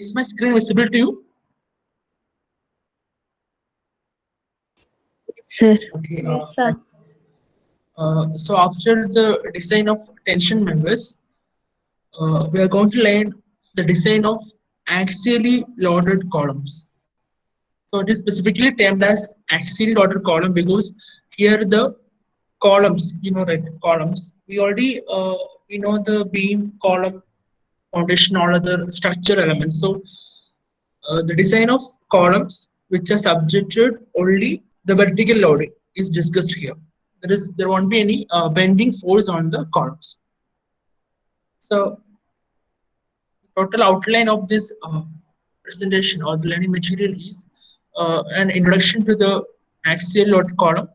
Is my screen visible to you? Sir. Okay. Yes, sir. So after the design of tension members, we are going to learn the design of axially loaded columns. So it is specifically termed as axially loaded column because here the columns, right, columns. We know the beam, column, foundation, all other structure elements. So the design of columns which are subjected only the vertical loading is discussed here. There won't be any bending force on the columns. So total outline of this presentation or the learning material is an introduction to the axial load column,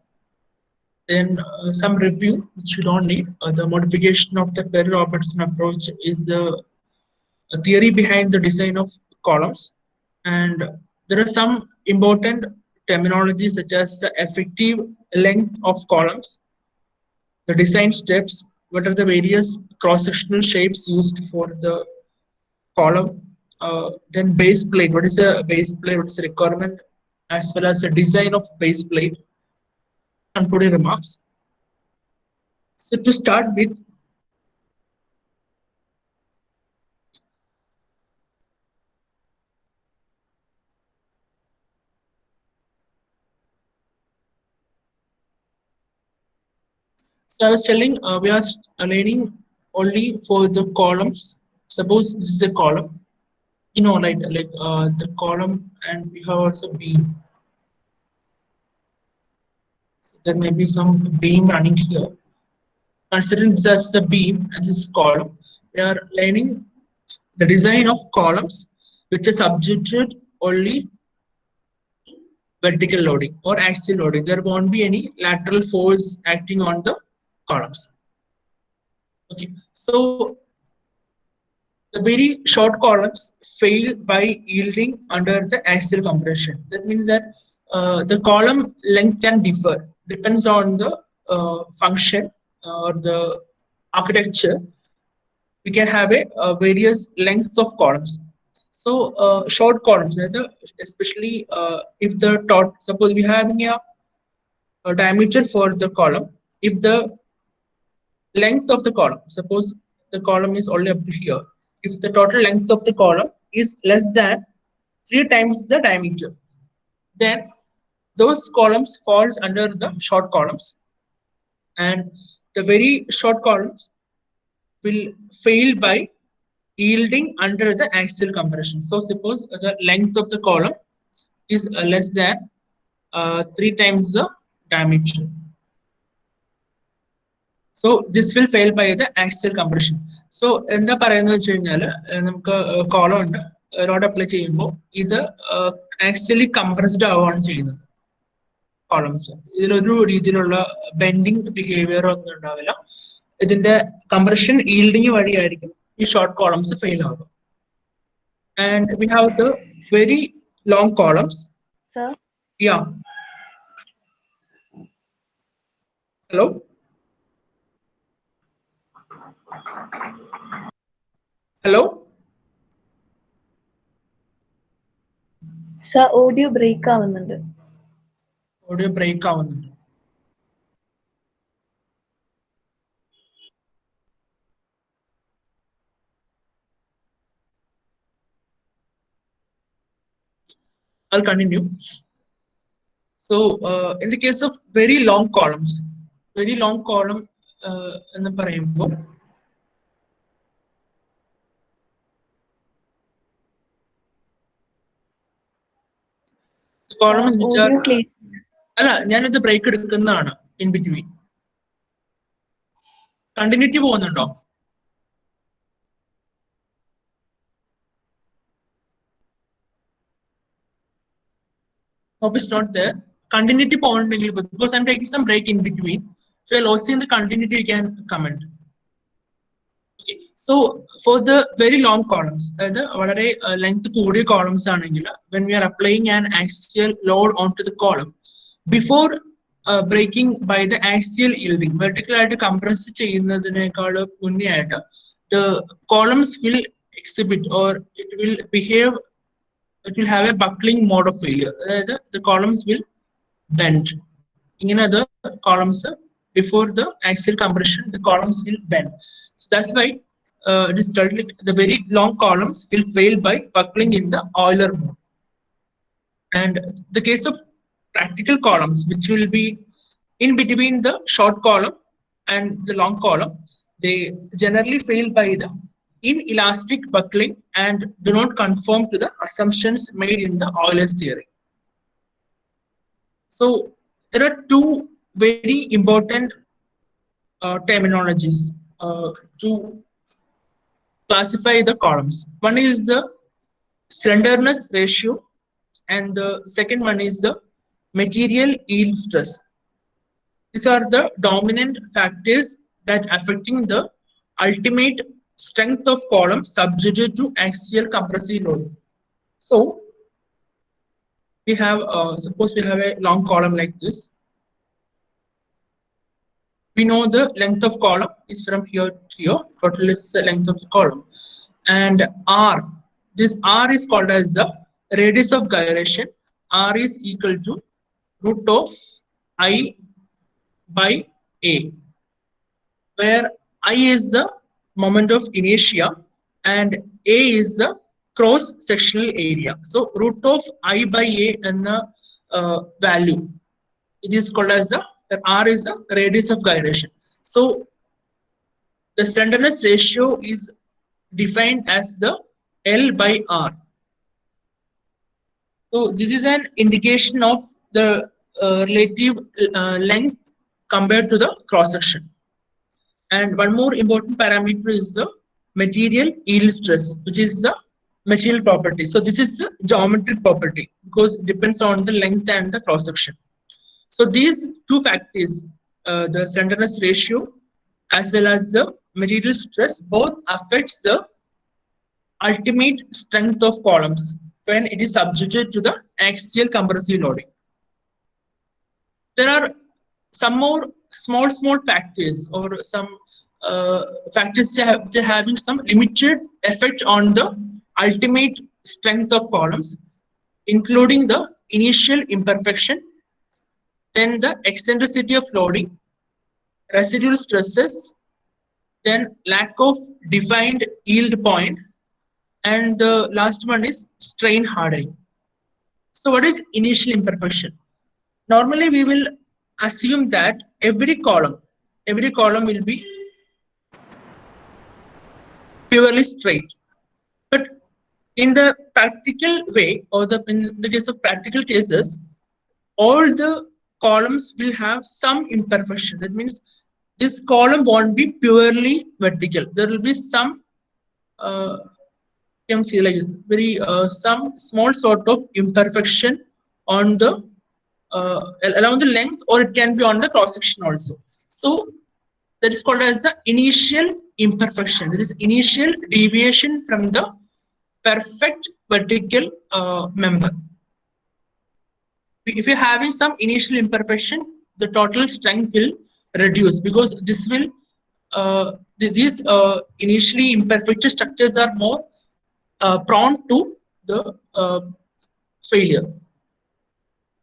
then some review which you don't need. The modification of the Perry-Robertson approach is a theory behind the design of columns, and there are some important terminology such as the effective length of columns, the design steps, what are the various cross-sectional shapes used for the column, then base plate, what is a base plate, what is the requirement, as well as the design of base plate, concluding remarks. So to start with, so I was telling we are learning only for the columns. Suppose this is a column, like the column, and we have also beam. So there may be some beam running here. Considering this as the beam and this column, we are learning the design of columns which is subjected only vertical loading or axial loading. There won't be any lateral force acting on the columns. Okay, so the very short columns fail by yielding under the axial compression. That means that the column length can differ, depends on the function or the architecture. We can have various lengths of columns. So short columns, especially if the suppose we have a diameter for the column, if the length of the column, suppose the column is only up to here, if the total length of the column is less than 3 times the diameter, then those columns falls under the short columns, and the very short columns will fail by yielding under the axial compression. So suppose the length of the column is less than 3 times the diameter. So this will fail by the axial compression. So എന്താ പറയുന്നത് വെച്ച് കഴിഞ്ഞാൽ നമുക്ക് column ഉണ്ട്, road apply ചെയ്യുമ്പോൾ ഇത് actually compressed ആവുകയാണ് ചെയ്യുന്നത് കോളംസ്. ഇതിലൊരു രീതിയിലുള്ള ബെൻഡിങ് ബിഹേവിയർ ഒന്നും ഉണ്ടാവില്ല. ഇതിന്റെ കംപ്രഷൻ ഈൽഡിങ് വഴിയായിരിക്കും ഈ ഷോർട്ട് കോളംസ് ഫെയിൽ ആവുക. And we have the very long columns. Sir? Yeah. Hello? Hello? Sir, audio break ആവുന്നുണ്ട്. Audio break ആവുന്നുണ്ട്. I'll continue. So in the case of very long columns, very long column എന്ന് പറയുമ്പോൾ columns which are അല്ല ഞാനിത് break എടുക്കുന്നതാണ് in between. Continuity പോകുന്നുണ്ടോ? Hope it's not there. Continuity point because I'm taking some break in between. So you're losing the continuity, you can comment. Okay. So for the very long columns, the length columns, when we are applying an axial load onto the column, before breaking by the axial yielding, vertical compress the columns will exhibit, or it will behave, it will have a buckling mode of failure. The columns will bend. In other columns, before the axial compression, the columns will bend. So that's why it is told like the very long columns will fail by buckling in the Euler mode. And the case of practical columns, which will be in between the short column and the long column, they generally fail by the inelastic buckling and do not conform to the assumptions made in the Euler's theory. So there are two very important terminologies to classify the columns. One is the slenderness ratio, and the second one is the material yield stress. These are the dominant factors that affecting the ultimate strength of column subjected to axial compressive load. So we have, suppose we have a long column like this. We know the length of column is from here to here. Total is the length of the column. And R, this R is called as the radius of gyration. R is equal to root of I by A, where I is the moment of inertia and A is the cross-sectional area. So root of I by A and the value, it is called as the R is the radius of gyration. So the slenderness ratio is defined as the L by R. So this is an indication of the relative length compared to the cross section. And one more important parameter is the material yield stress, which is the material property. So this is the geometric property because it depends on the length and the cross section. So these two factors, the slenderness ratio as well as the material stress, both affects the ultimate strength of columns when it is subjected to the axial compressive loading. There are some more small factors or some factors which are having some limited effect on the ultimate strength of columns, including the initial imperfection, then the eccentricity of loading, residual stresses, then lack of defined yield point, and the last one is strain hardening. So what is initial imperfection? Normally we will assume that every column will be purely straight. But in the practical way, or in the case of practical cases, all the columns will have some imperfection. That means this column won't be purely vertical. There will be some you can see like very some small sort of imperfection on the along the length, or it can be on the cross section also. So that is called as the initial imperfection. There is initial deviation from the perfect vertical member. If you're having some initial imperfection, the total strength will reduce because this will these initially imperfect structures are more prone to the failure.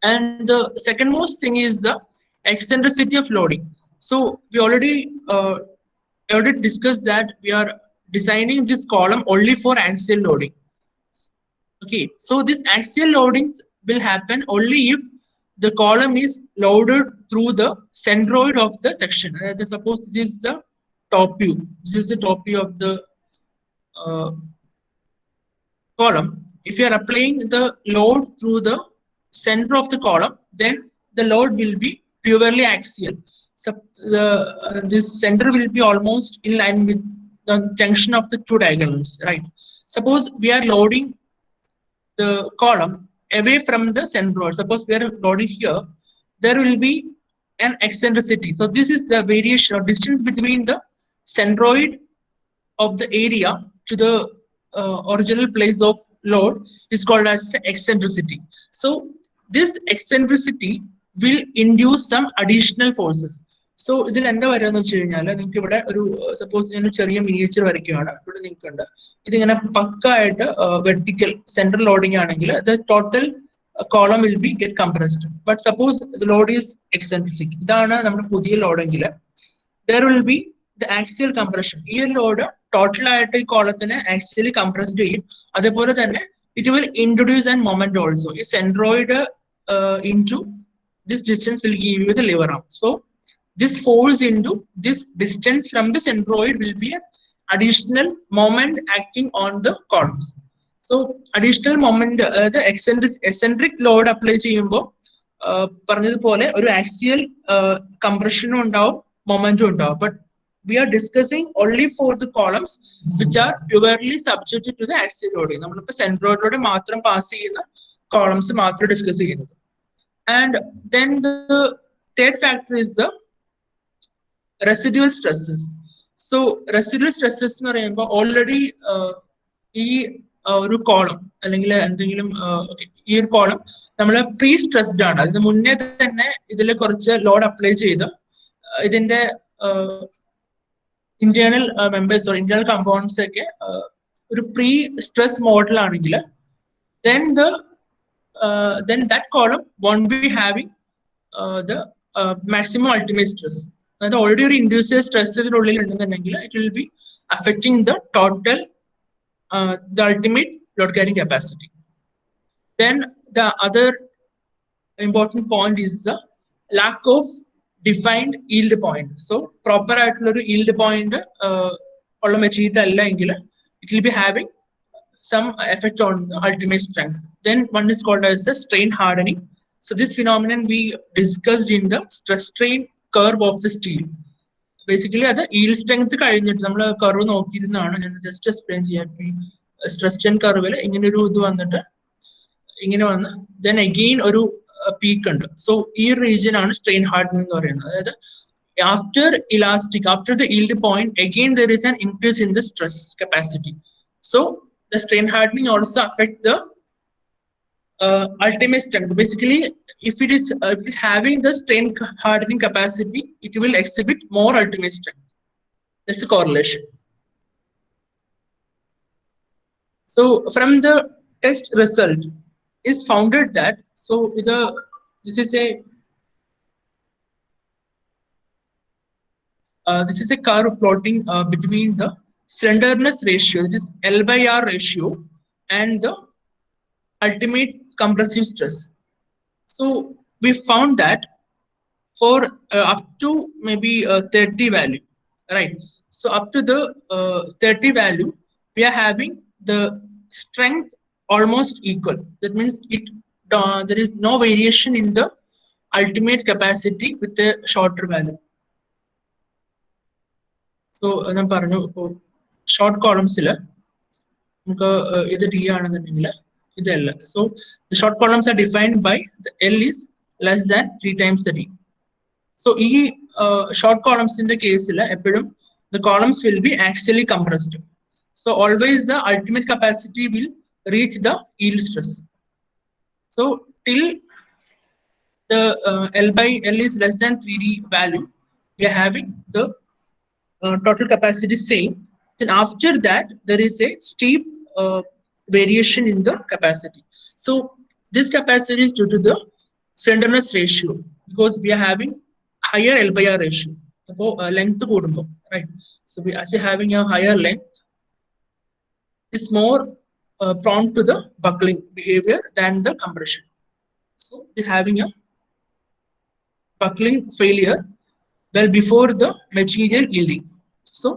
And the second most thing is the eccentricity of loading. So we already discussed that we are designing this column only for axial loading. Okay, so this axial loadings will happen only if the column is loaded through the centroid of the section. Suppose this is the top view. This is the top view of the column. If you are applying the load through the center of the column, then the load will be purely axial. So this center will be almost in line with the junction of the two diagonals, right? Suppose we are loading the column away from the centroid. Suppose we are loading here, there will be an eccentricity. So this is the variation or distance between the centroid of the area to the original place of load is called as eccentricity. So this eccentricity will induce some additional forces. So ഇതിൽ എന്താ വരികയെന്ന് വെച്ച് കഴിഞ്ഞാൽ നിങ്ങൾക്ക് ഇവിടെ ഒരു suppose ഞാൻ ചെറിയ miniature വരയ്ക്കുകയാണ്. ഇവിടെ നിങ്ങൾക്ക് ഉണ്ട് ഇതിങ്ങനെ പക്കായിട്ട് വെർട്ടിക്കൽ സെൻട്രൽ ലോഡിംഗ് ആണെങ്കിൽ the total column will be get compressed. But suppose the load is eccentric, ഇതാണ് നമ്മുടെ പുതിയ ലോഡെങ്കിൽ there will be the axial compression. ഈ ഒരു ലോഡ് ടോട്ടൽ ആയിട്ട് ഈ കോളത്തിനെ ആക്സിയലി കംപ്രസ്ഡ് ചെയ്യും. അതേപോലെ തന്നെ it will introduce and moment also. ഈ centroid into this distance will give you the lever arm. So this force into this distance from the centroid will be an additional moment acting on the columns. So additional moment the eccentric load apply ചെയ്യുമ്പോൾ പറഞ്ഞതുപോലെ ഒരു axial കംപ്രഷനും ഉണ്ടാവും momentum ഉണ്ടാവും. But we are discussing only for the columns which are purely subjected to the axial loading. നമ്മളിപ്പോൾ സെൻട്രോയിഡിലൂടെ മാത്രം pass ചെയ്യുന്ന columns മാത്രം discuss ചെയ്യുന്നത്. And then the third factor is the residual stresses. So residual stresses എന്ന് പറയുമ്പോൾ already ഈ ഒരു column അല്ലെങ്കിൽ എന്തെങ്കിലും ഈ ഒരു കോളം നമ്മൾ പ്രീ സ്ട്രെസ്ഡ് ആണ്. അതിന് മുന്നേ തന്നെ ഇതിൽ കുറച്ച് ലോഡ് അപ്ലൈ ചെയ്ത് ഇതിന്റെ ഇന്റേണൽ മെമ്പേഴ്സ് ഇന്റേണൽ കമ്പൗണ്ട്സ് ഒക്കെ ഒരു പ്രീ സ്ട്രെസ് മോഡലാണെങ്കിൽ then that column won't be having the maximum ultimate stress. അതായത് ഓൾറെഡി ഒരു ഇൻഡ്യൂസ്ഡ് സ്ട്രെസ് ഇതിനുള്ളിൽ ഉണ്ടെന്നുണ്ടെങ്കിൽ it will be affecting the total the ultimate load carrying capacity. Then the other important point is the lack of defined yield point. So proper ആയിട്ടുള്ള ഒരു yield point ഉള്ള material അല്ല എങ്കിൽ it will be having some effect on the ultimate strength. Then one is called as the strain hardening. So this phenomenon we discussed in the stress strain curve of the steel. Basically അത് yield strength കഴിഞ്ഞിട്ട് നമ്മൾ curve നോക്കിയിരുന്നാണ്. ഞാൻ just explain ചെയ്യാം. Stress strain കർവിൽ ഇങ്ങനെ ഒരു ഇത് വന്നിട്ട് ഇങ്ങനെ വന്ന് then again ഒരു പീക്ക് ഉണ്ട്. സോ ഈ റീജിയൻ ആണ് സ്ട്രെയിൻ ഹാർഡനിങ് എന്ന് പറയുന്നത്. അതായത് after elastic, after the yield point, again there is an increase in the stress capacity. So the strain hardening also affect the ultimate strength. Basically, if it is having the strain hardening capacity, it will exhibit more ultimate strength. That's the correlation. So from the test result is founded that this is a curve plotting between the slenderness ratio, that is L/R ratio, and the ultimate compressive stress. So we found that for up to maybe 30 value, right? So up to the 30 value, we are having the strength almost equal. That means there is no variation in the ultimate capacity with a shorter value. So ഞാൻ പറഞ്ഞു ഇപ്പോൾ short കോളംസിൽ നമുക്ക് ഇത് D ആണെന്നുണ്ടെങ്കിൽ ഇതല്ല. So the short columns are defined by the L is less than 3 times the d. So ഈ short കോളംസിന്റെ കേസിൽ എപ്പോഴും the columns will be actually compressed. So always the ultimate capacity will reach the yield stress. So till the L/L is less than 3d value, we are having the total capacity same. Then after that there is a steep variation in the capacity. So this capacity is due to the slenderness ratio, because we are having higher L/R ratio. So length കൂടുമ്പോൾ, right? So as we are having a higher length, is more prone to the buckling behavior than the compression. So it is having a buckling failure well before the material yielding. So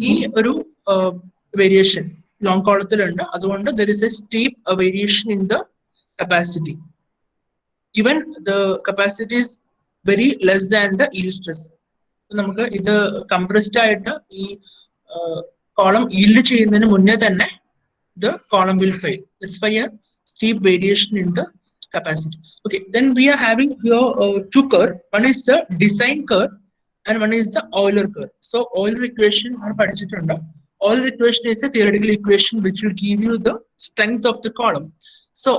ഈ ഒരു variation long കോളത്തിലുണ്ട്. അതുകൊണ്ട് there is a steep variation in the capacity. Even the capacity is very less than the yield stress. നമുക്ക് ഇത് compressed ആയിട്ട് ഈ column yield ചെയ്യുന്നതിന് മുന്നേ തന്നെ the column will fail. That's why a steep variation in the capacity. Okay, then we are having here two curve. One is the design curve and one is the Euler curve. So Euler equation are പഠിച്ചിട്ടുണ്ട്. Euler equation is a theoretical equation which will give you the strength of the column. So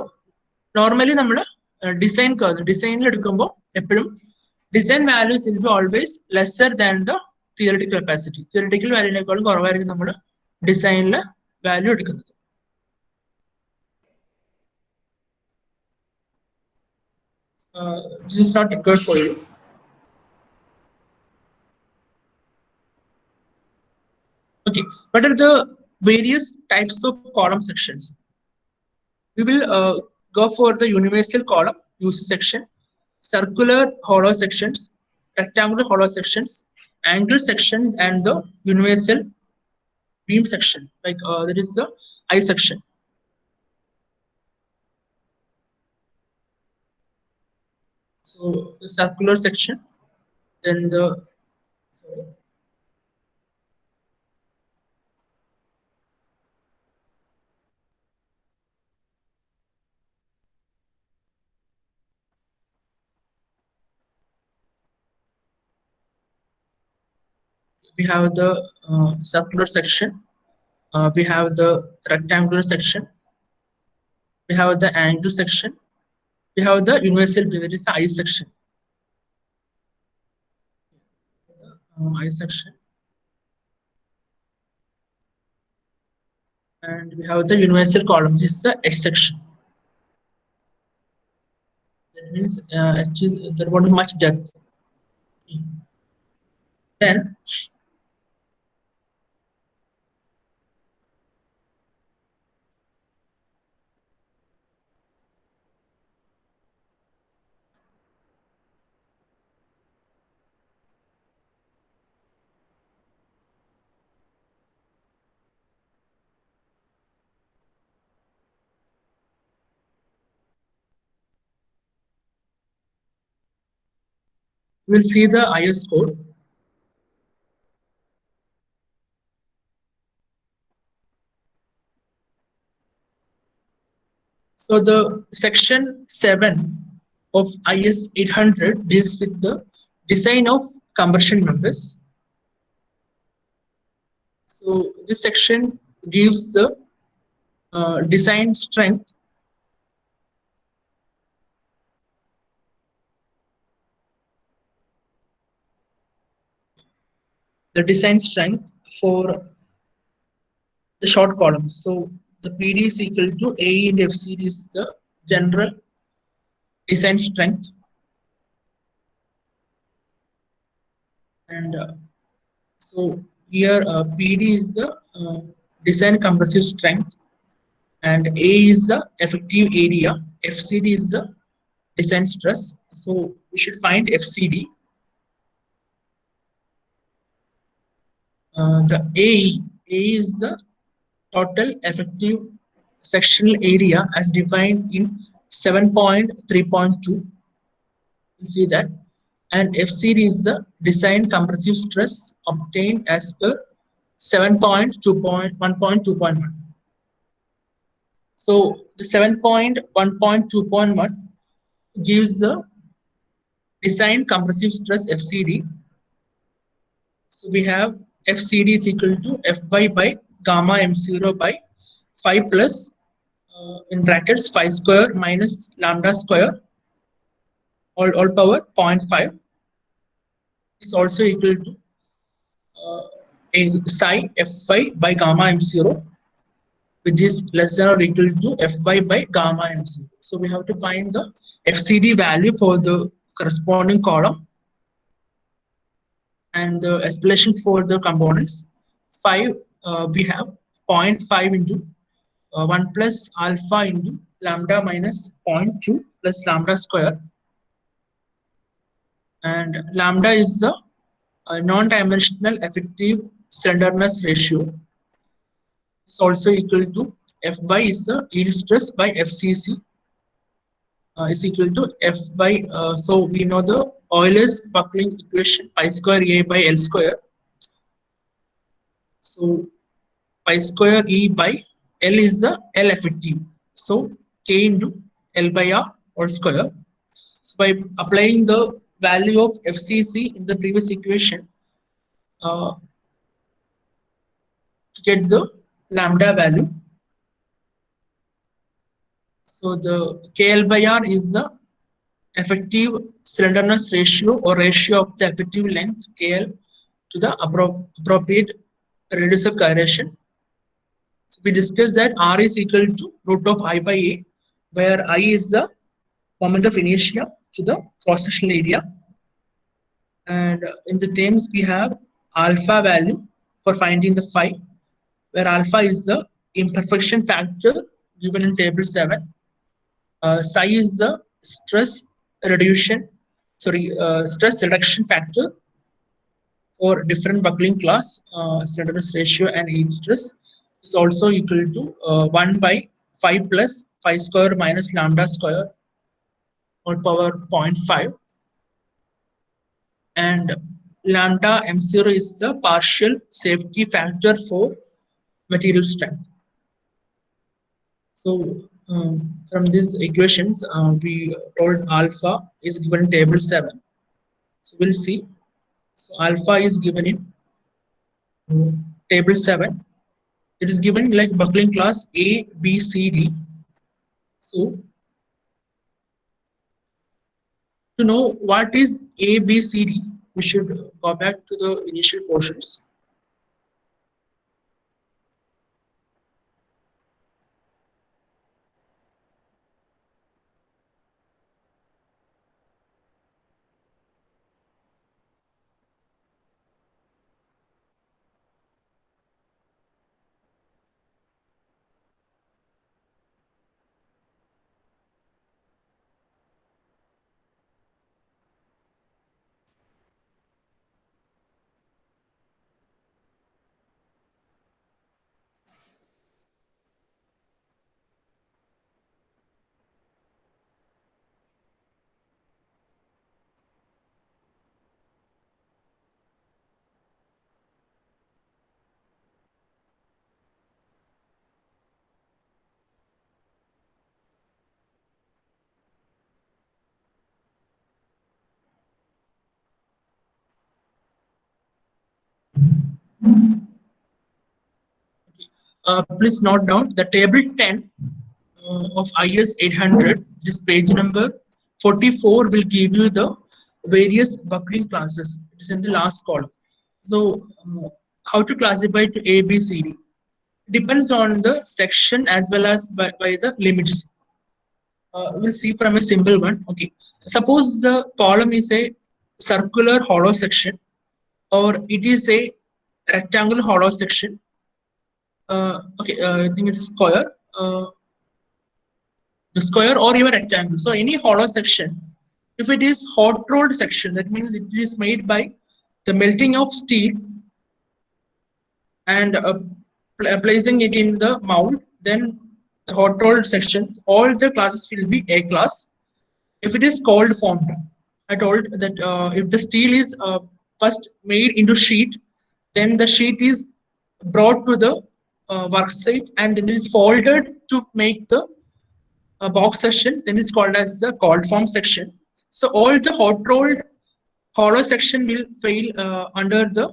normally നമ്മൾ design curve ഡിസൈനിൽ എടുക്കുമ്പോൾ എപ്പോഴും design values will be always lesser than the theoretical capacity. Theoretical വാല്യൂവിനേക്കാളും കുറവായിരിക്കും നമ്മൾ ഡിസൈനിലെ value എടുക്കുന്നത്. This is not required for you. Okay, what are the various types of column sections? We will go for the universal column UC section, circular hollow sections, rectangular hollow sections, angle sections, and the universal beam section. Like there is the I section. So the circular section, then the sorry. We have the circular section, we have the rectangular section, we have the angle section, we have the universal beam, that is the I section. I section, and we have the universal column, this is the H section. That means there won't be much depth. Then we'll see the IS code. So the section 7 of IS 800 deals with the design of compression members. So this section gives the design strength, for the short columns. So the PD is equal to A into FCD is the general design strength, and so here PD is the design compressive strength, and A is the effective area, FCD is the design stress. So we should find FCD. The A is the total effective sectional area as defined in 7.3.2. You see that, and FCD is the design compressive stress obtained as per 7.1.2.1. So the 7.1.2.1 gives the design compressive stress FCD. So we have FCD is equal to Fy by gamma m0 by 5 plus in brackets 5 square minus lambda square all power 0.5 is also equal to a psi Fy by gamma m0, which is less than or equal to Fy by gamma m0. So we have to find the FCD value for the corresponding column, and the explanations for the components. 5 we have 0.5 into 1 plus alpha into lambda minus 0.2 plus lambda square, and lambda is the non-dimensional effective slenderness ratio. It's also equal to Fy is the yield stress by FCC is equal to F by so we know the Euler's buckling equation pi square A by L square. So pi square E by L is the L effective. So K into L by R whole square. So by applying the value of FCC in the previous equation to get the lambda value. So the KL by R is the effective slenderness ratio or ratio of the effective length KL to the appropriate radius of gyration. So we discussed that R is equal to root of I by A, where I is the moment of inertia to the cross-sectional area. And in the terms we have alpha value for finding the phi, where alpha is the imperfection factor given in table 7. Psi is the stress reduction factor for different buckling class. Slenderness ratio and yield stress is also equal to 1 by 5 plus phi square minus lambda square whole power 0.5. And lambda m0 is the partial safety factor for material strength. So from these equations, we told alpha is given in table 7. So we'll see. So alpha is given in table 7. It is given like buckling class A, B, C, D. So to know what is A, B, C, D, we should go back to the initial portions. Please note down the table 10 of IS 800, this page number 44 will give you the various buckling classes. It is in the last column. So how to classify to A, B, C, D? Depends on the section as well as by the limits. We'll see from a simple one. Okay, suppose the column is a circular hollow section or it is a rectangular hollow section. I think it's square. The square or even rectangle. So any hollow section, if it is hot rolled section, that means it is made by the melting of steel and placing it in the mold, then the hot rolled sections, all the classes will be A class. If it is cold formed, I told that if the steel is first made into sheet, then the sheet is brought to the work site and then it is folded to make the box section, then it's called as the cold form section. So all the hot rolled hollow section will fall under the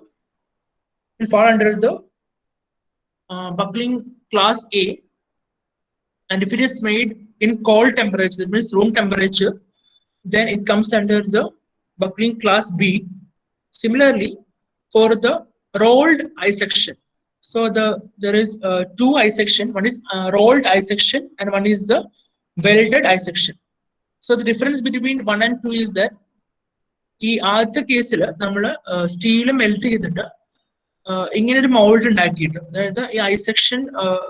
buckling class A, and if it is made in cold temperature, that means room temperature, then it comes under the buckling class B. Similarly, for the rolled I section, so there is two I section. One is rolled I section, and one is the welded I section. So the difference between 1 and 2 is that ഈ ആദ്യത്തെ കേസിൽ നമ്മൾ steel melt ചെയ്തിട്ട് ഇങ്ങനെ ഒരു mould ഉണ്ടാക്കിയിട്ട്, അതായത് ഈ ഐ സെക്ഷൻ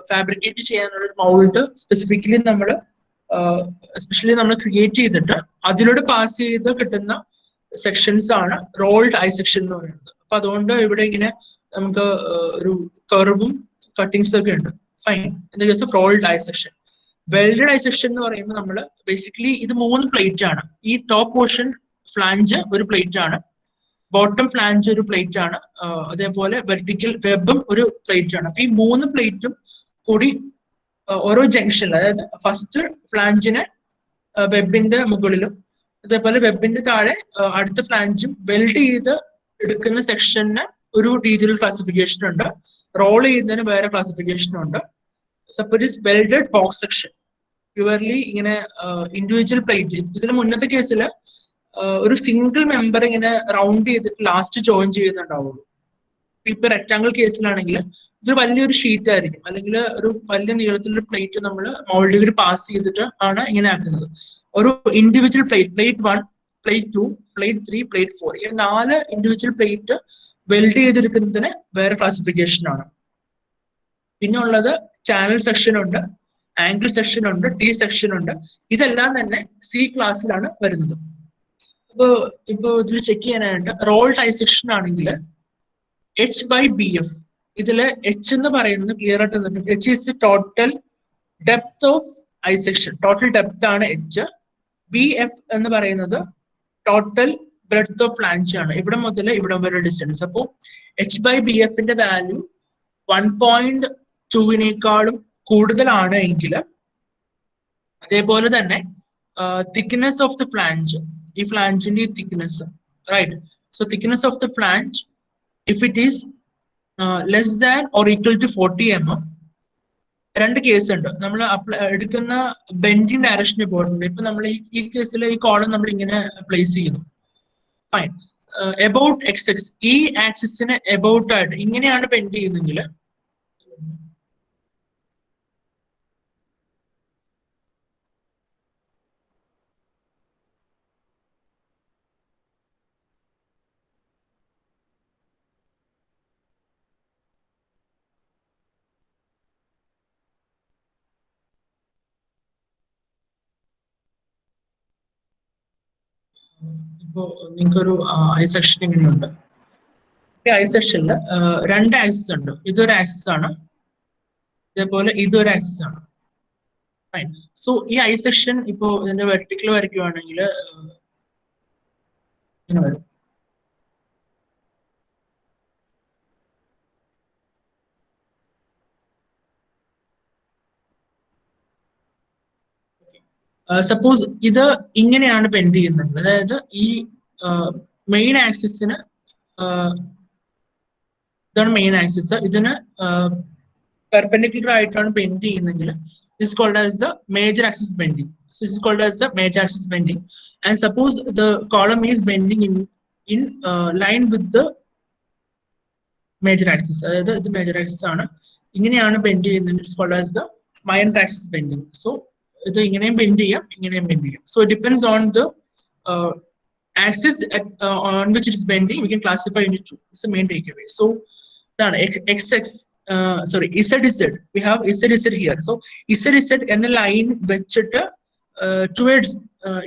ഫാബ്രിക്കേറ്റ് ചെയ്യാനുള്ള ഒരു മൗൾഡ് സ്പെസിഫിക്കലി നമ്മൾ ക്രിയേറ്റ് ചെയ്തിട്ട് അതിലൂടെ പാസ് ചെയ്ത് കിട്ടുന്ന സെക്ഷൻസ് ആണ് റോൾഡ് ഐ സെക്ഷൻ എന്ന് പറയുന്നത്. അപ്പൊ അതുകൊണ്ട് ഇവിടെ ഇങ്ങനെ നമുക്ക് ഒരു കർവും കട്ടിങ്സ് ഒക്കെ ഉണ്ട്. Fine. In the case of rolled I section. Welded I section എന്ന് പറയുമ്പോൾ നമ്മൾ ബേസിക്കലി ഇത് 3 പ്ലേറ്റ് ആണ്. ഈ ടോപ്പ് പോർഷൻ ഫ്ലാഞ്ച് ഒരു പ്ലേറ്റ് ആണ്, ബോട്ടം ഫ്ലാഞ്ച് ഒരു പ്ലേറ്റ് ആണ്, അതേപോലെ വെർട്ടിക്കൽ വെബും ഒരു പ്ലേറ്റ് ആണ്. അപ്പൊ ഈ 3 പ്ലേറ്റും കൂടി ഓരോ ജംഗ്ഷനിൽ, അതായത് ഫസ്റ്റ് ഫ്ലാഞ്ചിനെ വെബിന്റെ മുകളിലും അതേപോലെ വെബിന്റെ താഴെ അടുത്ത ഫ്ലാഞ്ചും വെൽഡ് ചെയ്ത് എടുക്കുന്ന സെക്ഷന് ഒരു രീതിയിൽ ക്ലാസിഫിക്കേഷൻ ഉണ്ട്, റോൾ ചെയ്യുന്നതിന് വേറെ ക്ലാസിഫിക്കേഷൻ ഉണ്ട്. Suppose welded box section purely ഇങ്ങനെ ഇൻഡിവിജ്വൽ പ്ലേറ്റ്. ഇതിന് മുന്നത്തെ കേസിൽ ഒരു സിംഗിൾ മെമ്പർ ഇങ്ങനെ റൗണ്ട് ചെയ്തിട്ട് ലാസ്റ്റ് ജോയിൻ ചെയ്യുന്നുണ്ടാവുള്ളൂ. ഇപ്പൊ റെക്ടാങ്കിൾ കേസിലാണെങ്കിൽ ഇത് വലിയൊരു ഷീറ്റ് ആയിരിക്കും, അല്ലെങ്കിൽ ഒരു വലിയ നീളത്തിലൊരു പ്ലേറ്റ് നമ്മൾ മോൾഡിൽ പാസ് ചെയ്തിട്ട് ആണ് ഇങ്ങനെ ആക്കുന്നത്. ഒരു individual plate, plate 1, plate 2, plate 3, plate 4, ഈ 4 ഇൻഡിവിജ്വൽ പ്ലേറ്റ് വെൽഡ് ചെയ്തെടുക്കുന്നതിന് വേറെ ക്ലാസിഫിക്കേഷൻ ആണ്. പിന്നെ ഉള്ളത് ചാനൽ സെക്ഷൻ ഉണ്ട്, ആംഗിൾ സെക്ഷൻ ഉണ്ട്, ടി സെക്ഷൻ ഉണ്ട്. ഇതെല്ലാം തന്നെ സി ക്ലാസ്സിലാണ് വരുന്നത്. ഇപ്പൊ ഇതിൽ ചെക്ക് ചെയ്യാനായിട്ട് റോൾ ഡൈസെക്ഷൻ ആണെങ്കിൽ H/BF, ഇതില് H എന്ന് പറയുന്നത് ക്ലിയർ ആയിട്ട് തന്നിട്ടുണ്ട്. H is total depth of I section, total depth ആണ് H. BF എന്ന് പറയുന്നത് ടോട്ടൽ ബ്രെഡ്ത്ത് ഓഫ് ഫ്ലാഞ്ച് ആണ്, ഇവിടെ മുതൽ ഇവിടെ വരെ ഡിസ്റ്റൻസ്. അപ്പോൾ H/BF വാല്യൂ 1.2 കൂടുതലാണ് എങ്കിൽ, അതേപോലെ തന്നെ തിക്നെസ് ഓഫ് ദ ഫ്ലാഞ്ച്, ഈ ഫ്ലാഞ്ചിന്റെ thickness, right. So thickness of the flange if it is less than or equal to 40 mm, രണ്ട് കേസ് ഉണ്ട്. നമ്മൾ എടുക്കുന്ന ബെൻഡിങ് ഡയറക്ഷൻ ഇമ്പോർട്ടൻ്റ്. ഇപ്പൊ നമ്മൾ ഈ കേസിൽ ഈ കോളം നമ്മൾ ഇങ്ങനെ പ്ലേസ് ചെയ്യുന്നു, ഫൈൻ. എബൌട്ട് XX, ഈ ആക്സിസിന് എബൌട്ട് ആയിട്ട് ഇങ്ങനെയാണ് ബെൻഡ് ചെയ്യുന്നെങ്കിൽ ഇപ്പോ നിങ്ങൾക്കൊരു ഐ സെക്ഷൻ ഇങ്ങനെയുണ്ട്. ഈ ഐ സെക്ഷനിൽ രണ്ട് ആക്സിസ് ഉണ്ട്. ഇതൊരു ആക്സിസ് ആണ്, ഇതേപോലെ ഇതൊരു ആക്സിസ് ആണ്. ഫൈൻ. സോ ഈ ഐ സെക്ഷൻ ഇപ്പോ ഇതിന്റെ വെർട്ടിക്കൽ വരയ്ക്കുവാണെങ്കിൽ ഇങ്ങനെ വരും. സപ്പോസ് ഇത് ഇങ്ങനെയാണ് ബെൻഡ് ചെയ്യുന്നത്, അതായത് ഈ മെയിൻ ആക്സിസിന്, ഇതാണ് മെയിൻ ആക്സിസ്, ഇതിന് പെർപെൻഡിക്കുലർ ആയിട്ടാണ് ബെൻഡ് ചെയ്യുന്നതെങ്കിൽ this is called as the major axis bending. So this is called as the major axis bending. And suppose the column is bending in line with the major axis, അതായത് ഇത് major axis ആണ്, ഇങ്ങനെയാണ് bend ചെയ്യുന്നത്, it's called as the minor axis bending. So ഇത് ഇങ്ങനെയും bend ചെയ്യാം, ഇങ്ങനെയും bend ചെയ്യാം. So it depends on the axis on which it is bending. We can classify into two. It's the main takeaway. So ZZ, we have ZZ here. So ZZ എന്ന line വെച്ചിട്ട് towards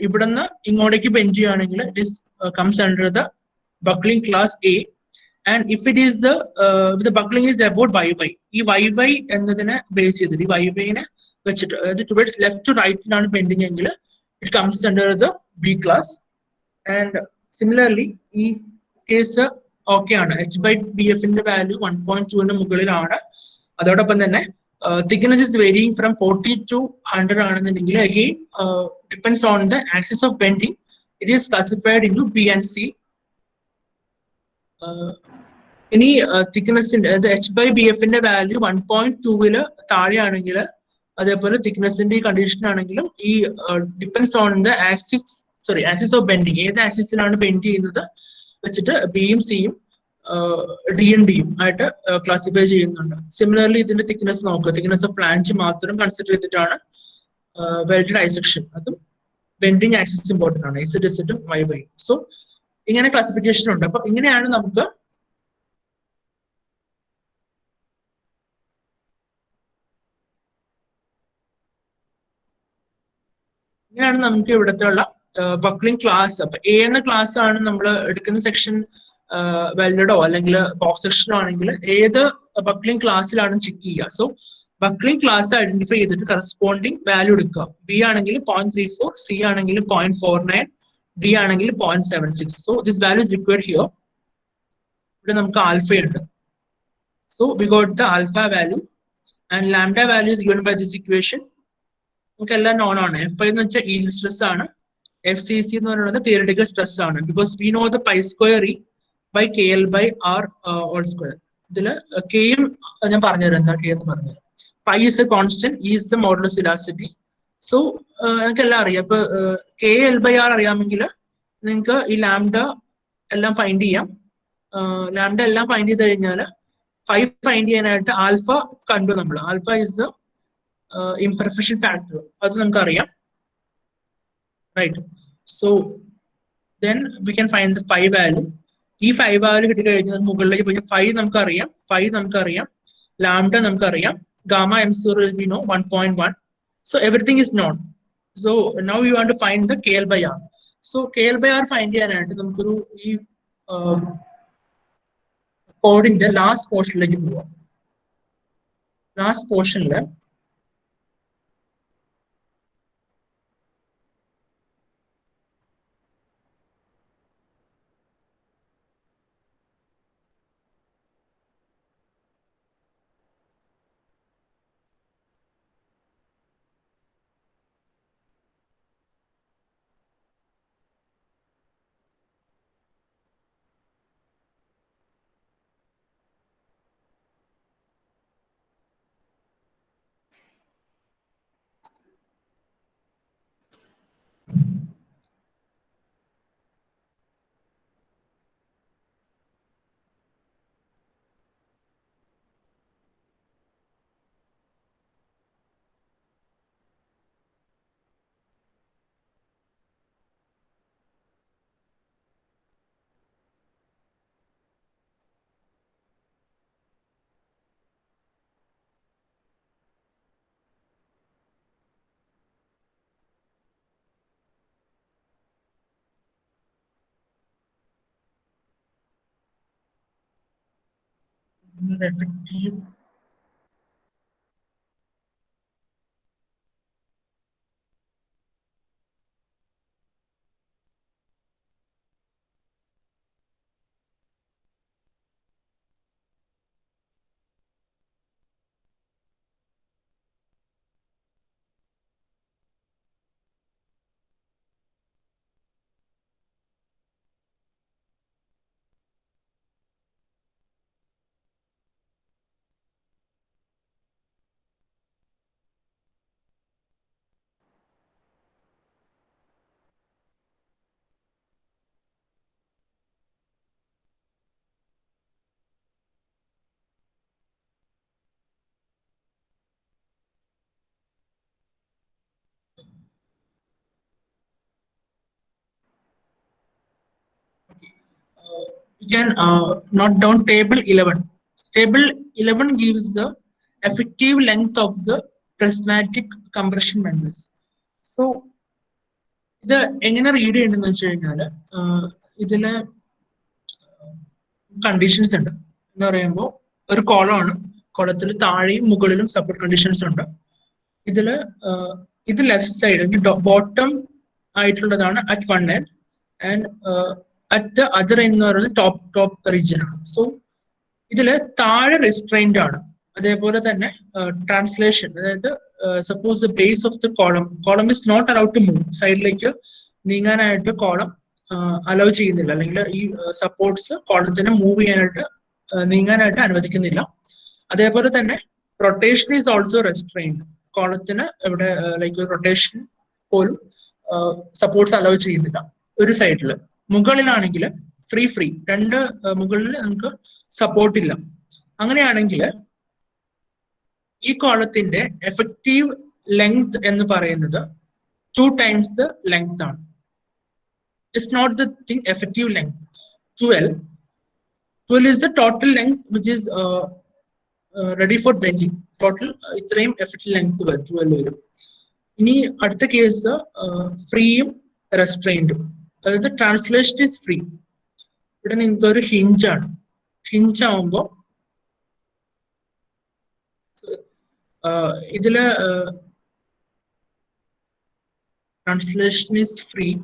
ഇവിടുന്ന് ഇങ്ങോട്ടേക്ക് bend ചെയ്യുകയാണെങ്കിൽ it is comes under the buckling class A. And if it is the buckling is about YY, ഈ YY എന്നതിനെ base ചെയ്തിട്ട് ഈ YY നെ വെച്ചിട്ട് അതായത് towards left to right ലാണ് ബെൻഡിങ് എങ്കിൽ it comes under the B class. And similarly ഈ കേസ് ഓക്കെ ആണ്, H/BF വാല്യൂ 1.2 മുകളിലാണ്. അതോടൊപ്പം തന്നെ thickness is varying from 40 to 100 ആണെന്നുണ്ടെങ്കിൽ again depends on the axis of bending, it is classified into B and C. ഇനി തിക്നെസിന്റെ അതായത് H/BF value 1.2 താഴെയാണെങ്കിൽ, അതേപോലെ തിക്നെസിന്റെ ഈ കണ്ടീഷൻ ആണെങ്കിലും ഈ depends on the axis of bending, ഏത് ആക്സിസിലാണ് ബെൻഡ് ചെയ്യുന്നത് വെച്ചിട്ട് ബിയും സിയും ഡിയും ഡിയും ആയിട്ട് ക്ലാസിഫൈ ചെയ്യുന്നുണ്ട്. സിമിലർലി ഇതിന്റെ തിക്നെസ് നോക്കുക, തിക്നെസ് ഓഫ് ഫ്ലാഞ്ച് മാത്രം കൺസിഡർ ചെയ്തിട്ടാണ് വെൽഡഡ് ഐസെക്ഷൻ, അതും ബെൻഡിങ് ആക്സിസ് ഇമ്പോർട്ടൻ്റ് ആണ്, ZZ YY. സോ ഇങ്ങനെ ക്ലാസിഫിക്കേഷൻ ഉണ്ട്. അപ്പൊ ഇങ്ങനെയാണ് നമുക്ക് ഇവിടുത്തെ ഉള്ള ബക്ലിംഗ് ക്ലാസ്. അപ്പൊ എ എന്ന ക്ലാസ് ആണ് നമ്മൾ എടുക്കുന്ന സെക്ഷൻ, വെൽഡഡോ അല്ലെങ്കിൽ ബോക്സ് സെക്ഷനോ ആണെങ്കിൽ ഏത് ബക്ലിംഗ് ക്ലാസ്സിലാണ് ചെക്ക് ചെയ്യുക. സോ ബക്ലിംഗ് ക്ലാസ് ഐഡന്റിഫൈ ചെയ്തിട്ട് കറസ്പോണ്ടിങ് വാല്യൂ എടുക്കുക. ബി ആണെങ്കിൽ 0.34, സി ആണെങ്കിൽ 0.49, ഡി ആണെങ്കിൽ 0.76. So this value is required here. ഇവിടെ നമുക്ക് ആൽഫ ഉണ്ട്. So we got the alpha value and lambda value is given by this equation. നമുക്ക് എല്ലാം നോൺ ആണ്. FI എന്ന് വെച്ചാൽ ഈൽഡ് സ്ട്രെസ് ആണ്, FCC എന്ന് പറയുന്നത് തിയററ്റിക്കൽ സ്ട്രെസ് ആണ്. Because we know the pi square E by KL/R whole square. ഇതില് കെയും ഞാൻ പറഞ്ഞുതരാം, എന്താ കെ എന്ന് പറഞ്ഞുതരാം. Pi is a constant, E is the modulus elasticity. So നമുക്ക് എല്ലാം അറിയാം. ഇപ്പൊ KL/R അറിയാമെങ്കിൽ നിങ്ങൾക്ക് ഈ ലാംഡ എല്ലാം ഫൈൻഡ് ചെയ്യാം. ലാംഡ എല്ലാം ഫൈൻഡ് ചെയ്ത് കഴിഞ്ഞാൽ ഫൈവ് ഫൈൻഡ് ചെയ്യാനായിട്ട് ആൽഫ കണ്ടു നമ്മൾ. Alpha is the imperfection factor, അത് നമുക്കറിയാം, right? So then we can find the five value. ഈ ഫൈവ് വാല്യൂ കിട്ടിക്കഴിഞ്ഞാൽ മുകളിലേക്ക് പോയി ഫൈവ് നമുക്കറിയാം, ലാംഡ നമുക്കറിയാം, gamma M zero will be no 1.1. So everything is known. So now you want to find the K L by R. So K L by R find ചെയ്യാനായിട്ട് നമുക്കൊരു ഈ കോഡിന്റെ last പോർഷനിലേക്ക് പോവാം. ലാസ്റ്റ് പോർഷനിൽ effective you can note down table 11. Table 11 gives the effective length of the prismatic compression members. So ഇത് എങ്ങനെ read ചെയ്യണമെന്ന് വെച്ച് കഴിഞ്ഞാൽ ഇതില് കണ്ടീഷൻസ് ഉണ്ട്. എന്ന് പറയുമ്പോൾ ഒരു കോളമാണ്, കോളത്തിൽ താഴെയും മുകളിലും സപ്പോർട്ട് കണ്ടീഷൻസ് ഉണ്ട്. ഇതില് ഇത് ലെഫ്റ്റ് സൈഡ് ബോട്ടം ആയിട്ടുള്ളതാണ് at one end and at the other end എന്ന് പറയുന്നത് ടോപ്പ് റീജിയൻ ആണ്. സോ ഇതില് താഴെ റെസ്ട്രെയിൻഡ് ആണ്. അതേപോലെ തന്നെ ട്രാൻസ്ലേഷൻ, അതായത് suppose the base of the column is not allowed to move, സൈഡിലേക്ക് നീങ്ങാനായിട്ട് കോളം അലൗ ചെയ്യുന്നില്ല, അല്ലെങ്കിൽ ഈ സപ്പോർട്ട്സ് കോളത്തിനെ മൂവ് ചെയ്യാനായിട്ട് നീങ്ങാനായിട്ട് അനുവദിക്കുന്നില്ല. അതേപോലെ തന്നെ റൊട്ടേഷൻ ഈസ് ഓൾസോ റെസ്ട്രെയിൻഡ്. കോളത്തിന് ഇവിടെ ലൈക്ക് റൊട്ടേഷൻ പോലും സപ്പോർട്ട്സ് അലൗ ചെയ്യുന്നില്ല ഒരു സൈഡിൽ. മുകളിലാണെങ്കിൽ ഫ്രീ രണ്ട് മുകളിൽ നമുക്ക് സപ്പോർട്ട് ഇല്ല. അങ്ങനെയാണെങ്കിൽ ഈ കോളത്തിന്റെ എഫക്റ്റീവ് ലെങ്ത് എന്ന് പറയുന്നത് 2 times the length ആണ്. It's not the thing effective length. 12 is the total length which is ready for bending. Total ഇത്രയും effective length 12 വരും. ഇനി അടുത്ത കേസ് ഫ്രീയും റെസ്ട്രെയിൻഡും, അതായത് ട്രാൻസ്ലേഷൻ ഇസ് ഫ്രീ. ഇവിടെ നിങ്ങൾക്ക് ഒരു ഹിഞ്ചാണ്. ഹിഞ്ച് ആവുമ്പോൾ ഇതില് translation is free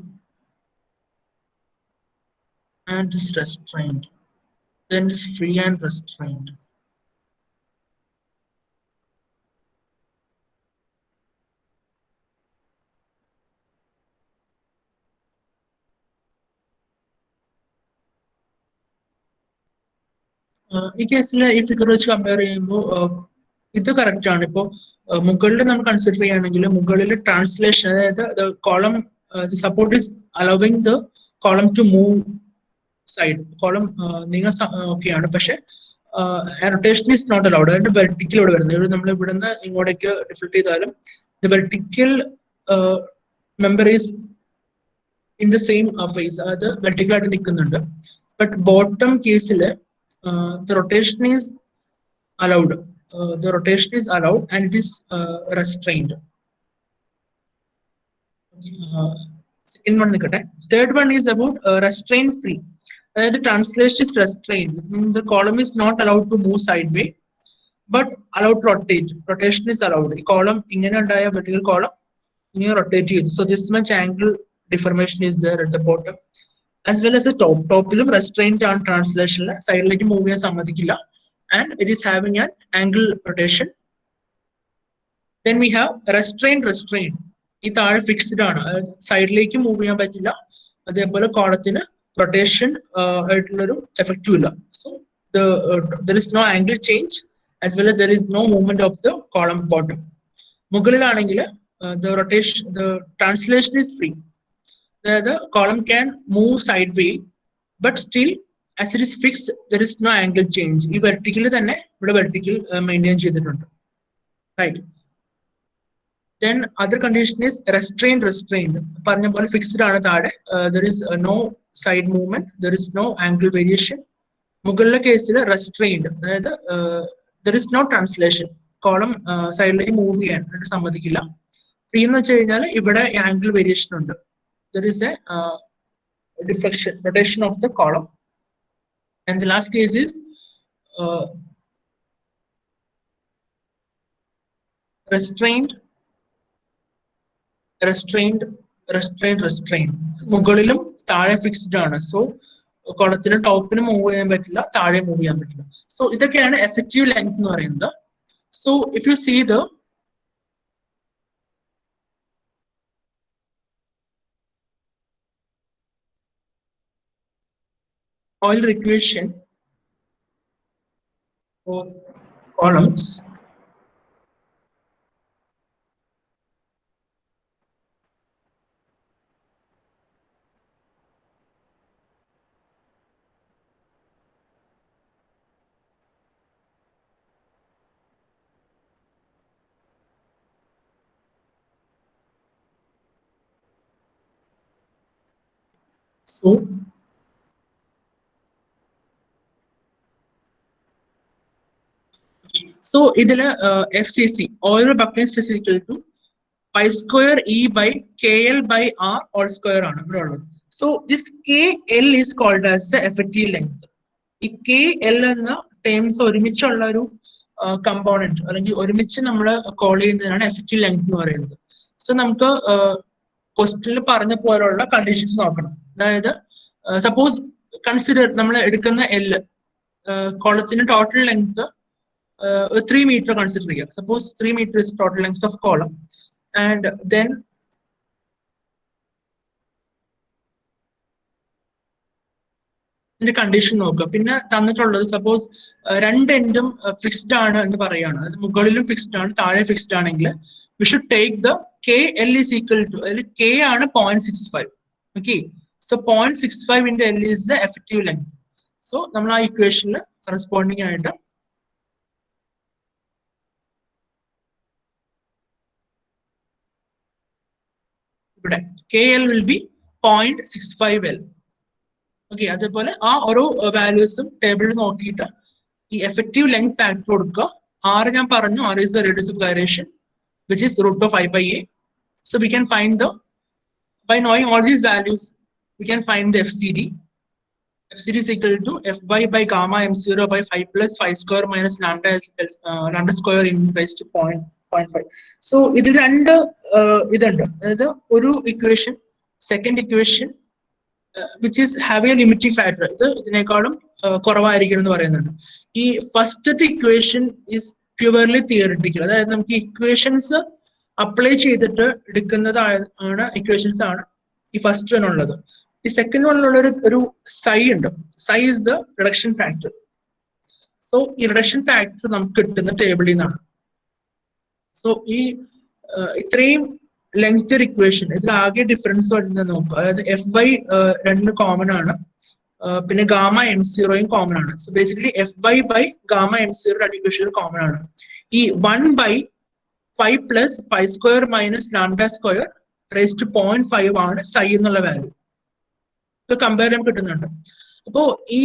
and is restrained. Then is free and restrained. ഈ കേസിൽ ഈ ഫിഗർ വെച്ച് കമ്പയർ ചെയ്യുമ്പോൾ ഇത് കറക്റ്റ് ആണ്. ഇപ്പോൾ മുകളിൽ നമ്മൾ കൺസിഡർ ചെയ്യുകയാണെങ്കിൽ മുകളിൽ ട്രാൻസ്ലേഷൻ, അതായത് column support is allowing the column to move side. Column നിങ്ങൾ okay ആണ്, പക്ഷെ rotation is not allowed. അതിന്റെ വെർട്ടിക്കൽ ഇവിടെ വരുന്നത് നമ്മൾ ഇവിടെ നിന്ന് ഇങ്ങോട്ടേക്ക് ഡിഫ്ലക്ട് ചെയ്താലും the vertical member is in the same phase, അത് വെർട്ടിക്കൽ ആയിട്ട് നിൽക്കുന്നുണ്ട്. But bottom കേസിൽ the rotation is allowed. The rotation is allowed and it is restrained. Second one, third one is about restraint free. The translation is restrained. The column is not allowed to move sideways, but allowed to rotate. Rotation is allowed. The column ingane undaya vertical column ingane rotate cheyidu. So this much angle deformation is there at the bottom, as well as the top. Topilum restraint on translation la side like move cheyan sammadikilla, and it is having an angle rotation. Then we have restraint. ഈ താഴെ fixed ആണ്, സൈഡിലേക്ക് move ചെയ്യാൻ പറ്റില്ല, അതേപോലെ കോളത്തിന് rotation ആയിട്ടുള്ളൊരു എഫക്റ്റും ഇല്ല. So there is no angle change as well as there is no movement of the column bottom. മുകളിലാണെങ്കിൽ the translation is free. The column can move sideways, but still as it is fixed there is no angle change. ഈ vertical തന്നെ ഇവിടെ vertical maintain ചെയ്തിട്ടുണ്ട്, right. Then other condition is restrained. പറഞ്ഞ പോലെ fixed ആണ് താഴെ, there is no side movement, there is no angle variation. മുകളിലെ കേസിൽ restrained, അതായത് there is no translation, column സൈഡിലേക്ക് മൂവ് ചെയ്യാൻ സമ്മതിക്കില്ല. ഫ്രീ എന്ന് വെച്ച് കഴിഞ്ഞാൽ ഇവിടെ ആംഗിൾ വേരിയേഷൻ ഉണ്ട്, there is a deflection, rotation of the column. And the last case is restrained. മുകളിലും താഴെ ഫിക്സ്ഡ് ആണ്. സോ കോളത്തിന് ടോപ്പിന് മൂവ് ചെയ്യാൻ പറ്റില്ല, താഴെ മൂവ് ചെയ്യാൻ പറ്റില്ല. സോ ഇതൊക്കെയാണ് എഫക്റ്റീവ് ലെങ്ത് എന്ന് പറയുന്നത്. So if you see the Euler equation for columns, so ഇതില് FCC Euler Buckley is equal to pi square E by KL by R all square ആണ് ഇവിടെ ഉള്ളത്. So this KL is called as the effective length. ഈ KL എന്ന terms ഒരുമിച്ചുള്ള ഒരു component അല്ലെങ്കിൽ ഒരുമിച്ച് നമ്മൾ കോൾ ചെയ്യുന്നതിനാണ് എഫക്റ്റീവ് ലെങ്ത് എന്ന് പറയുന്നത്. സോ നമുക്ക് ക്വസ്റ്റ്യനിൽ പറഞ്ഞ പോലുള്ള കണ്ടീഷൻസ് നോക്കണം. അതായത് സപ്പോസ് കൺസിഡർ നമ്മൾ എടുക്കുന്ന L കോളത്തിന് total length 3 meter consider here. Suppose 3 meter is total length of column, and then the condition നോക്കുക. പിന്നെ തന്നിട്ടുള്ളത് സപ്പോസ് രണ്ട് എൻഡും ഫിക്സ്ഡ് ആണ് എന്ന് പറയാണ്, മുകളിലും ഫിക്സ്ഡ് ആണ് താഴെ ഫിക്സ്ഡ് ആണെങ്കിൽ we should take the KL is equal to, K ആണ് 0.65. Okay, so 0.65 into L is the effective length. So നമ്മൾ ആ ഇക്വേഷനിൽ കറസ്പോണ്ടിങ് ആയിട്ട് ഇവിടെ KL will be 0.65 L. Okay, അതേപോലെ ആ ഓരോ വാല്യൂസും ടേബിളിൽ നോക്കിയിട്ട് ഈ എഫക്റ്റീവ് ലെങ്ത് ഫാക്ടർ കൊടുക്കുക. R ഞാൻ പറഞ്ഞു, R is the radius of gyration which is root of I by A. So we can find the, by knowing all these values we can find the FCD. FCD is equal to Fy by gamma m0 by 5 plus 5 square minus lambda lambda square in raised to 0.5. So ഇതിൽ രണ്ട് ഇതുണ്ട്, അതായത് ഒരു equation second equation which is having a limiting factor, ഇത് ഇതിനേക്കാളും കുറവായിരിക്കും എന്ന് പറയുന്നുണ്ട്. ഈ ഫസ്റ്റത്തെ ഇക്വേഷൻ is purely theoretical, അതായത് നമുക്ക് ഇക്വേഷൻസ് അപ്ലൈ ചെയ്തിട്ട് എടുക്കുന്നതാണ് ഇക്വേഷൻസ് ആണ് ഈ ഫസ്റ്റ് വണ്ണുള്ളത്. ഈ സെക്കൻഡ് വണ്ണിലുള്ള ഒരു psi ഉണ്ട്, psi is the reduction factor. So ഈ റിഡക്ഷൻ ഫാക്ടർ നമുക്ക് കിട്ടുന്ന ടേബിളിൽ നിന്നാണ്. സോ ഈ ഇത്രയും ലെങ്ത് ഇക്വേഷൻ ഇതിൽ ആകെ ഡിഫറൻസ് വരുന്നത് നോക്കുക. അതായത് എഫ് ബൈ രണ്ട് കോമൺ ആണ്, പിന്നെ ഗാമ എം സീറോയും കോമൺ ആണ്. So basically F by gamma M zero രണ്ട് ഇക്വേഷൻ കോമൺ ആണ്. ഈ 1/5 plus 5 square minus lambda square raise to 0.5 ആണ് സൈ എന്നുള്ള വാല്യൂ. ഇത് കമ്പയർ ചെയ്യാൻ കിട്ടുന്നുണ്ട്. അപ്പോ ഈ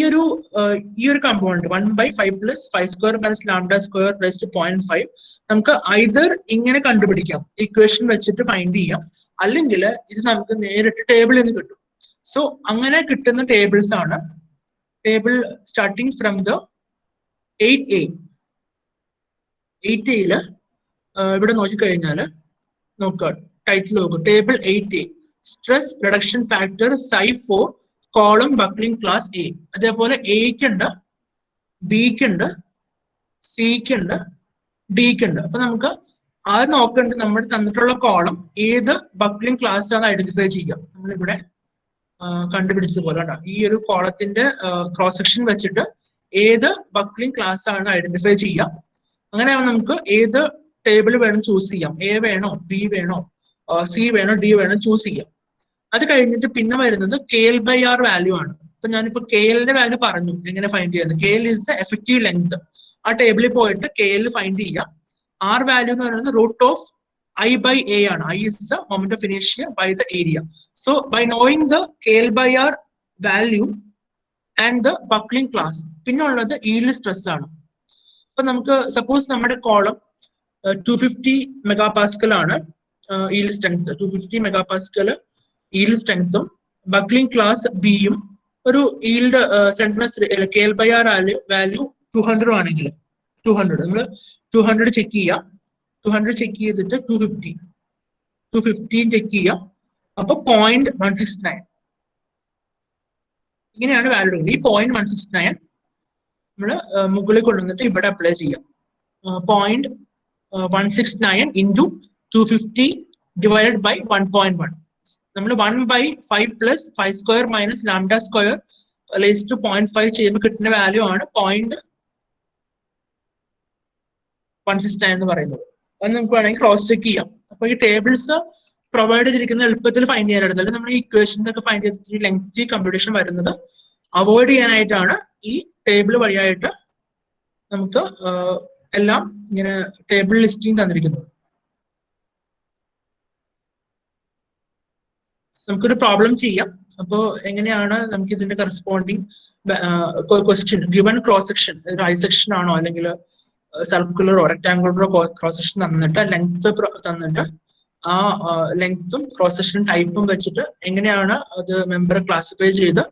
ഒരു component 1/5 plus 5 square minus lambda square raise to 0.5 നമുക്ക് ഐദർ ഇങ്ങനെ കണ്ടുപിടിക്കാം, ഇക്വേഷൻ വെച്ചിട്ട് ഫൈൻഡ് ചെയ്യാം, അല്ലെങ്കിൽ ഇത് നമുക്ക് നേരിട്ട് ടേബിളിൽ നിന്ന് കിട്ടും. സോ അങ്ങനെ കിട്ടുന്ന ടേബിൾസ് ആണ് table starting from the 8A. 8Aയില് ഇവിടെ നോക്കിക്കഴിഞ്ഞാൽ നോക്കുക, ടൈറ്റിൽ നോക്കുക, table 8A stress reduction factor psi for column buckling class A. അതേപോലെ എക്ക് ഉണ്ട്, ബിക്ക് ഉണ്ട്, സിക്ക് ഉണ്ട്, ഡിക്ക് ഉണ്ട്. അപ്പൊ നമുക്ക് അത് നോക്കേണ്ടത് നമ്മൾ തന്നിട്ടുള്ള കോളം ഏത് ബക്ലിംഗ് ക്ലാസ് ആണ് ഐഡന്റിഫൈ ചെയ്യുക. നമ്മളിവിടെ കണ്ടുപിടിച്ച പോലെ ഈ ഒരു കോളത്തിന്റെ ക്രോസ് സെക്ഷൻ വെച്ചിട്ട് ഏത് ബക്ലിംഗ് ക്ലാസ് ആണ് ഐഡന്റിഫൈ ചെയ്യുക. അങ്ങനെ നമുക്ക് ഏത് ടേബിൾ വേണം ചൂസ് ചെയ്യാം, എ വേണോ, ബി വേണോ, സി വേണോ, ഡി വേണോ ചൂസ് ചെയ്യാം. അത് കഴിഞ്ഞിട്ട് പിന്നെ വരുന്നത് KL/R വാല്യൂ ആണ്. അപ്പൊ ഞാനിപ്പോ KL-ന്റെ വാല്യൂ പറഞ്ഞു എങ്ങനെ ഫൈൻഡ് ചെയ്യുന്നത്. KL is the effective length. ആ ടേബിളിൽ പോയിട്ട് KL ഫൈൻഡ് ചെയ്യുക. R വാല്യൂ എന്ന് പറയുന്നത് റൂട്ട് ഓഫ് I/A ആണ്. I is the moment of inertia by the area. So by knowing the KL/R value and the buckling class, പിന്നെ ഉള്ളത് yield stress ആണ്. അപ്പൊ നമുക്ക് സപ്പോസ് നമ്മുടെ കോളം 250 MPa ആണ് yield strength, 250 MPa yield സ്ട്രെങ്ത്തും buckling class ബിയും ഒരു yield സ്ട്രെങ്ത്നെസ് KL/R വാല്യൂ 200 ആണെങ്കിൽ 200 നമ്മൾ 200 ചെക്ക് ചെയ്യാം. 200 ചെക്ക് ചെയ്തിട്ട് 250 ചെക്ക് ചെയ്യാം. അപ്പൊ 0.169 ഇങ്ങനെയാണ് വാല്യൂ. ഈ 0.169 നമ്മൾ മുകളിൽ കൊണ്ടുവന്നിട്ട് ഇവിടെ അപ്ലൈ ചെയ്യാം. 0.169 into 250 divided by 1.1. നമ്മൾ 1/5 plus 5 square minus lambda square raise to 0.5 ചെയ്യുമ്പോൾ കിട്ടുന്ന വാല്യൂ ആണ് 0.169 എന്ന് പറയുന്നത്. അത് നമുക്ക് വേണമെങ്കിൽ ക്രോസ് ചെക്ക് ചെയ്യാം. അപ്പൊ ഈ ടേബിൾസ് പ്രൊവൈഡ് ചെയ്തിരിക്കുന്ന എളുപ്പത്തിൽ ഫൈൻഡ് ചെയ്യാനായിട്ട്, അല്ലെങ്കിൽ നമ്മൾ ഈ ഇക്വേഷൻസ് ഒക്കെ ഫൈൻഡ് ചെയ്തിട്ട് ലെങ്തി കമ്പ്യൂട്ടേഷൻ വരുന്നത് അവോയ്ഡ് ചെയ്യാനായിട്ടാണ് ഈ ടേബിൾ വഴിയായിട്ട് നമുക്ക് എല്ലാം ഇങ്ങനെ ടേബിൾ ലിസ്റ്റിംഗ് തന്നിരിക്കുന്നത്. നമുക്കൊരു പ്രോബ്ലം ചെയ്യാം. അപ്പോൾ എങ്ങനെയാണ് നമുക്ക് ഇതിന്റെ corresponding question given cross section, I section ആണോ അല്ലെങ്കിൽ സർക്കുലറോ റെക്ടാങ്കുലറോ ക്രോസ് സെക്ഷൻ തന്നിട്ട് ലെങ്ത് തന്നിട്ട് ആ ലെങ്ത്തും ക്രോസ് സെക്ഷൻ ടൈപ്പും വെച്ചിട്ട് എങ്ങനെയാണ് അത് മെമ്പർ ക്ലാസിഫൈ ചെയ്ത്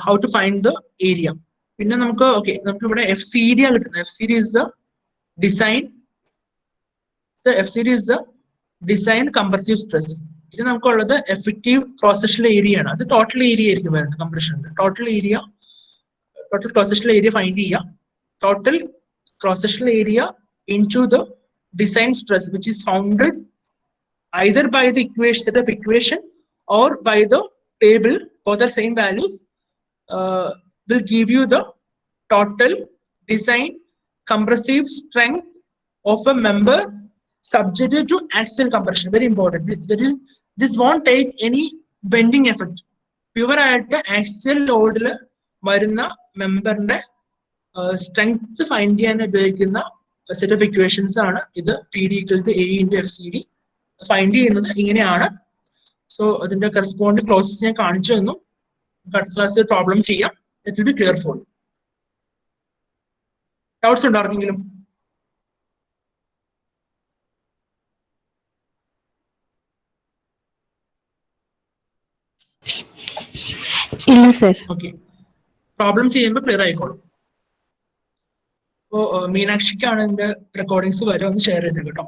how to find the area. പിന്നെ നമുക്ക് നമുക്ക് ഇവിടെ FCD ആണ് കിട്ടുന്നത്. FCD is the design. So FCD is the design compressive stress. ഇത് നമുക്കുള്ളത് എഫക്റ്റീവ് ക്രോസ് സെക്ഷണൽ ഏരിയ ആണ്. അത് ടോട്ടൽ ഏരിയ ആയിരിക്കും വരുന്നത് കംപ്രഷന്റെ. Total cross sectional area find ചെയ്യുക. Total cross sectional area into the design stress which is founded either by the set of equation or by the table, both are same values, will give you the total design compressive strength of a member subjected to axial compression. Very important. That is, this won't take any bending effect. Pure at axial load വരുന്ന മെമ്പറിന്റെ strength find ചെയ്യാൻ ഉപയോഗിക്കുന്ന set of equations ആണ് ഇത്. PD = A × FCD find ചെയ്യുന്നത് ഇങ്ങനെയാണ്. So അതിന്റെ corresponding process ഞാൻ കാണിച്ചു തന്നു. അടുത്ത ക്ലാസ്സിൽ പ്രോബ്ലം ചെയ്യാം. It will be clear for you. Doubts ഉണ്ടോ ആർക്കെങ്കിലും? ഇല്ല സർ. ഓക്കെ, പ്രോബ്ലം ചെയ്യുമ്പോൾ ക്ലിയർ ആയിക്കോളും. അപ്പോൾ മീനാക്ഷിക്കാണ് ഇതിന്റെ റെക്കോർഡിങ്സ് വരെ ഒന്ന് ഷെയർ ചെയ്ത് കേട്ടോ.